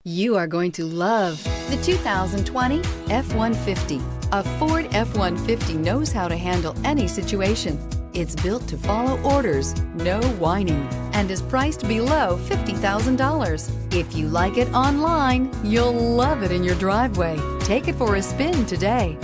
You are going to love the 2020 F-150. A Ford F-150 knows how to handle any situation. It's built to follow orders, no whining, and is priced below $50,000. If you like it online, you'll love it in your driveway. Take it for a spin today.